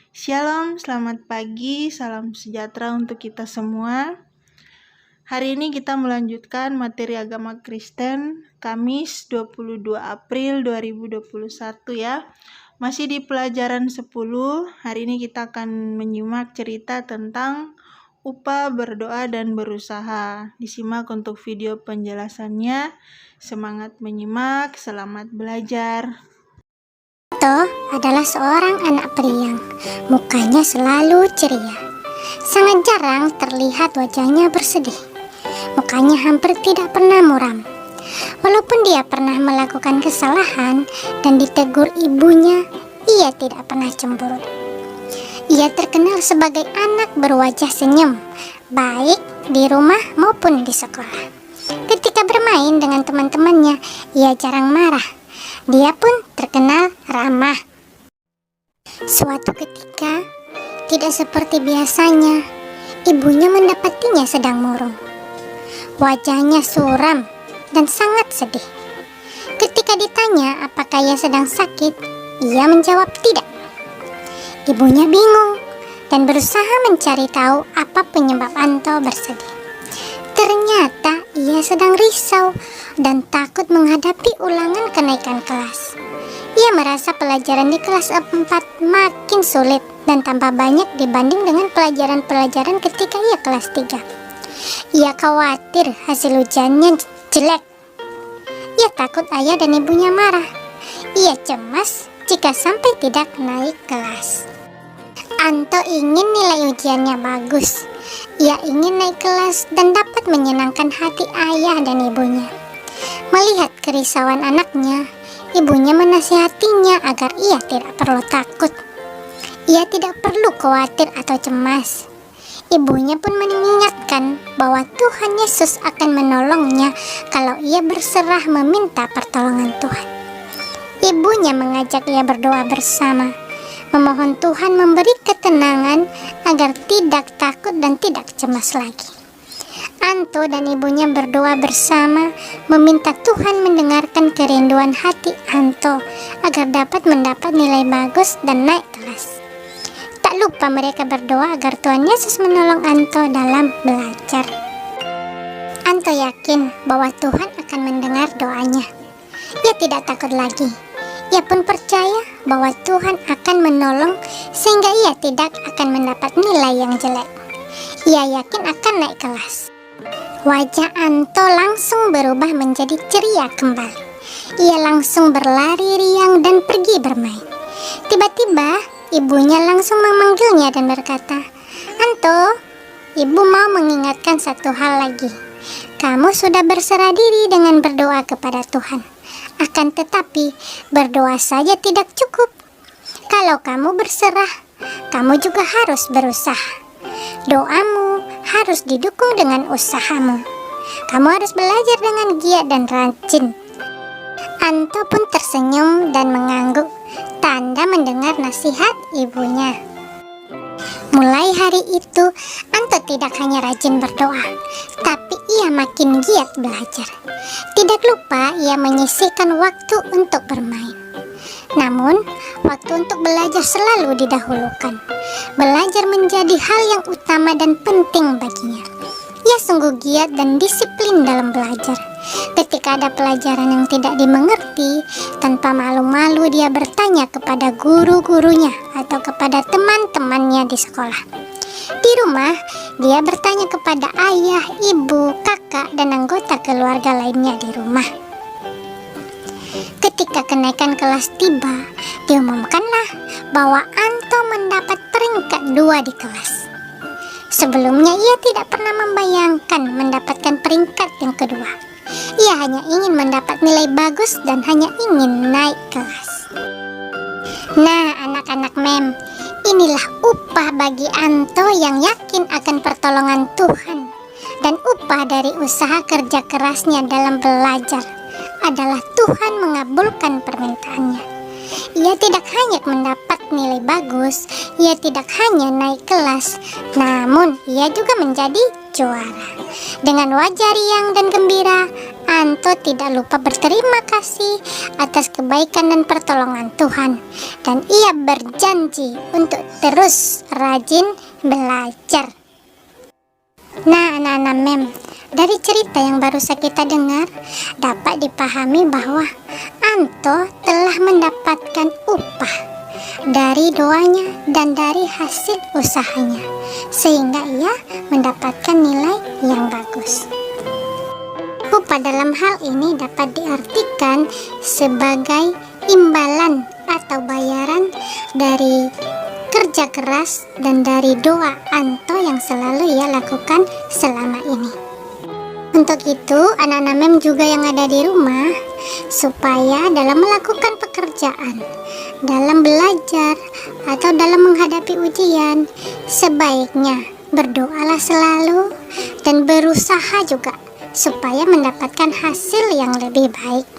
Shalom, selamat pagi, salam sejahtera untuk kita semua. Hari ini kita melanjutkan materi agama Kristen, Kamis 22 April 2021 ya. Masih di pelajaran 10, hari ini kita akan menyimak cerita tentang upah berdoa dan berusaha. Disimak untuk video penjelasannya. Semangat menyimak, selamat belajar. Anto adalah seorang anak periang. Mukanya selalu ceria. Sangat jarang terlihat wajahnya bersedih. Mukanya hampir tidak pernah muram. Walaupun dia pernah melakukan kesalahan dan ditegur ibunya, ia tidak pernah cemberut. Ia terkenal sebagai anak berwajah senyum, baik di rumah maupun di sekolah. Ketika bermain dengan teman-temannya, ia jarang marah. Dia pun terkenal ramah. Suatu ketika, tidak seperti biasanya, ibunya mendapatinya sedang murung. Wajahnya suram dan sangat sedih. Ketika ditanya apakah ia sedang sakit, ia menjawab tidak. Ibunya bingung dan berusaha mencari tahu apa penyebab Anto bersedih. Ternyata ia sedang risau dan takut menghadapi ulangan kenaikan kelas. Ia merasa pelajaran di kelas 4 makin sulit dan tambah banyak dibanding dengan pelajaran-pelajaran ketika ia kelas 3. Ia khawatir hasil ujiannya jelek. Ia takut ayah dan ibunya marah. Ia cemas jika sampai tidak naik kelas. Anto ingin nilai ujiannya bagus. Ia ingin naik kelas dan dapat menyenangkan hati ayah dan ibunya. Melihat kerisauan anaknya, ibunya menasihatinya agar ia tidak perlu takut. Ia tidak perlu khawatir atau cemas. Ibunya pun mengingatkan bahwa Tuhan Yesus akan menolongnya kalau ia berserah meminta pertolongan Tuhan. Ibunya mengajak ia berdoa bersama, memohon Tuhan memberi ketenangan agar tidak takut dan tidak cemas lagi. Anto dan ibunya berdoa bersama, meminta Tuhan mendengarkan kerinduan hati Anto agar dapat mendapat nilai bagus dan naik kelas. Tak lupa mereka berdoa agar Tuhan Yesus menolong Anto dalam belajar. Anto yakin bahwa Tuhan akan mendengar doanya. Ia tidak takut lagi. Ia pun percaya bahwa Tuhan akan menolong sehingga ia tidak akan mendapat nilai yang jelek. Ia yakin akan naik kelas. Wajah Anto langsung berubah menjadi ceria kembali. Ia langsung berlari riang dan pergi bermain. Tiba-tiba ibunya langsung memanggilnya dan berkata, "Anto, ibu mau mengingatkan satu hal lagi. Kamu sudah berserah diri dengan berdoa kepada Tuhan. Akan tetapi, berdoa saja tidak cukup. Kalau kamu berserah, kamu juga harus berusaha. Doamu harus didukung dengan usahamu. Kamu harus belajar dengan giat dan rajin." Anto pun tersenyum dan mengangguk, tanda mendengar nasihat ibunya. Mulai hari itu, Anto tidak hanya rajin berdoa, tapi ia makin giat belajar. Tidak lupa ia menyisihkan waktu untuk bermain. Namun, waktu untuk belajar selalu didahulukan. Belajar menjadi hal yang utama dan penting baginya. Ia sungguh giat dan disiplin dalam belajar. Ketika ada pelajaran yang tidak dimengerti, tanpa malu-malu dia bertanya kepada guru-gurunya atau kepada teman-temannya di sekolah. Di rumah, dia bertanya kepada ayah, ibu, kakak, dan anggota keluarga lainnya di rumah. Ketika kenaikan kelas tiba, diumumkanlah bahwa Anto mendapat peringkat 2 di kelas. Sebelumnya ia tidak pernah membayangkan mendapatkan peringkat yang kedua. Ia hanya ingin mendapat nilai bagus dan hanya ingin naik kelas. Nah, anak-anak mem, inilah upah bagi Anto yang yakin akan pertolongan Tuhan. Dan upah dari usaha kerja kerasnya dalam belajar adalah Tuhan mengabulkan permintaannya. Ia tidak hanya mendapat nilai bagus, ia tidak hanya naik kelas, namun ia juga menjadi juara. Dengan wajah riang dan gembira, Anto tidak lupa berterima kasih atas kebaikan dan pertolongan Tuhan, dan ia berjanji untuk terus rajin belajar. Nah, anak-anak mem, dari cerita yang baru saja kita dengar, dapat dipahami bahwa Anto telah mendapatkan upah dari doanya dan dari hasil usahanya, sehingga ia mendapatkan nilai yang bagus. Upah dalam hal ini dapat diartikan sebagai imbalan atau bayaran dari kerja keras dan dari doa Anto yang selalu ia lakukan selama ini. Untuk itu, anak-anak mem juga yang ada di rumah, supaya dalam melakukan pekerjaan, dalam belajar, atau dalam menghadapi ujian, sebaiknya berdoalah selalu dan berusaha juga supaya mendapatkan hasil yang lebih baik.